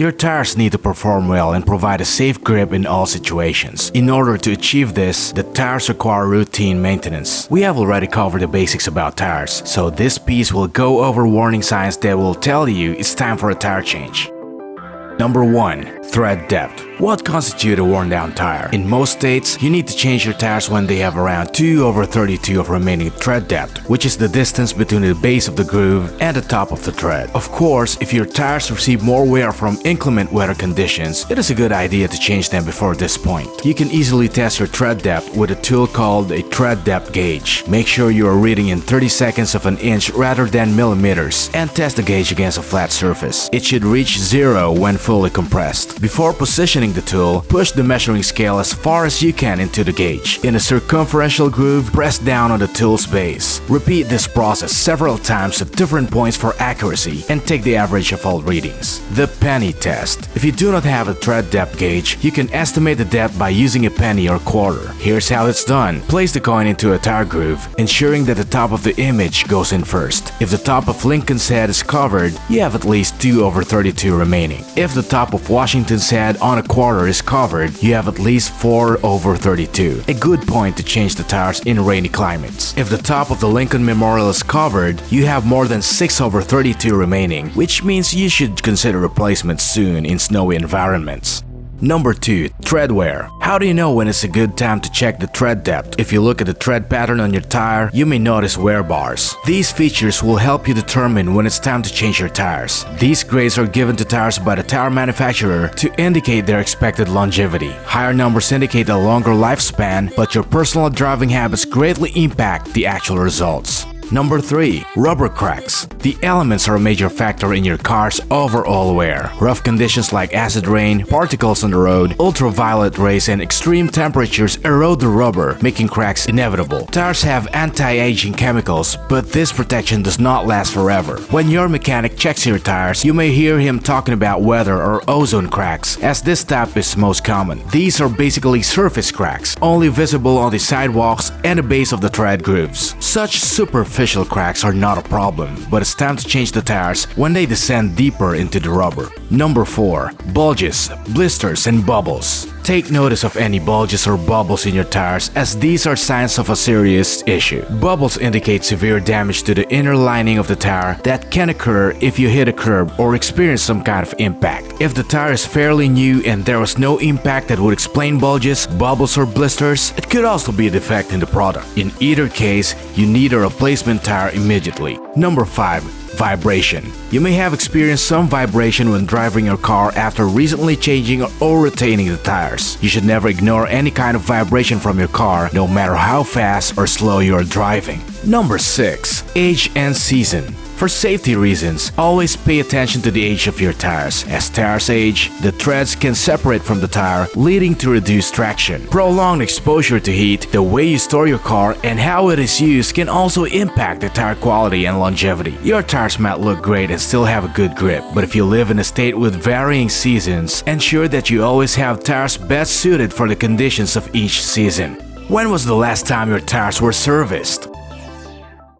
Your tires need to perform well and provide a safe grip in all situations. In order to achieve this, the tires require routine maintenance. We have already covered the basics about tires, so this piece will go over warning signs that will tell you it's time for a tire change. Number 1. Tread depth. What constitutes a worn-down tire? In most states, you need to change your tires when they have around 2/32 of remaining tread depth, which is the distance between the base of the groove and the top of the tread. Of course, if your tires receive more wear from inclement weather conditions, it is a good idea to change them before this point. You can easily test your tread depth with a tool called a tread depth gauge. Make sure you are reading in 30 seconds of an inch rather than millimeters, and test the gauge against a flat surface. It should reach 0 when fully compressed. Before positioning the tool, push the measuring scale as far as you can into the gauge. In a circumferential groove, press down on the tool's base. Repeat this process several times at different points for accuracy and take the average of all readings. The penny test. If you do not have a tread depth gauge, you can estimate the depth by using a penny or quarter. Here's how it's done. Place the coin into a tire groove, ensuring that the top of the image goes in first. If the top of Lincoln's head is covered, you have at least 2/32 remaining. If the top of Washington's head on a quarter is covered, you have at least 4/32. A good point to change the tires in rainy climates. If the top of the Lincoln Memorial is covered, you have more than 6/32 remaining, which means you should consider replacement soon in snowy environments. Number 2. Tread wear. How do you know when it's a good time to check the tread depth? If you look at the tread pattern on your tire, you may notice wear bars. These features will help you determine when it's time to change your tires. These grades are given to tires by the tire manufacturer to indicate their expected longevity. Higher numbers indicate a longer lifespan, but your personal driving habits greatly impact the actual results. Number 3. Rubber cracks. The elements are a major factor in your car's overall wear. Rough conditions like acid rain, particles on the road, ultraviolet rays, and extreme temperatures erode the rubber, making cracks inevitable. Tires have anti-aging chemicals, but this protection does not last forever. When your mechanic checks your tires, you may hear him talking about weather or ozone cracks, as this type is most common. These are basically surface cracks, only visible on the sidewalks and the base of the tread grooves. Such superficial cracks are not a problem, but it's time to change the tires when they descend deeper into the rubber. Number 4. Bulges, blisters, and bubbles. Take notice of any bulges or bubbles in your tires, as these are signs of a serious issue. Bubbles indicate severe damage to the inner lining of the tire that can occur if you hit a curb or experience some kind of impact. If the tire is fairly new and there was no impact that would explain bulges, bubbles, or blisters, it could also be a defect in the product. In either case, you need a replacement tire immediately. Number 5. Vibration. You may have experienced some vibration when driving your car after recently changing or retaining the tires. You should never ignore any kind of vibration from your car, no matter how fast or slow you are driving. Number 6. Age and season. For safety reasons, always pay attention to the age of your tires. As tires age, the treads can separate from the tire, leading to reduced traction. Prolonged exposure to heat, the way you store your car, and how it is used can also impact the tire quality and longevity. Your tires might look great and still have a good grip, but if you live in a state with varying seasons, ensure that you always have tires best suited for the conditions of each season. When was the last time your tires were serviced?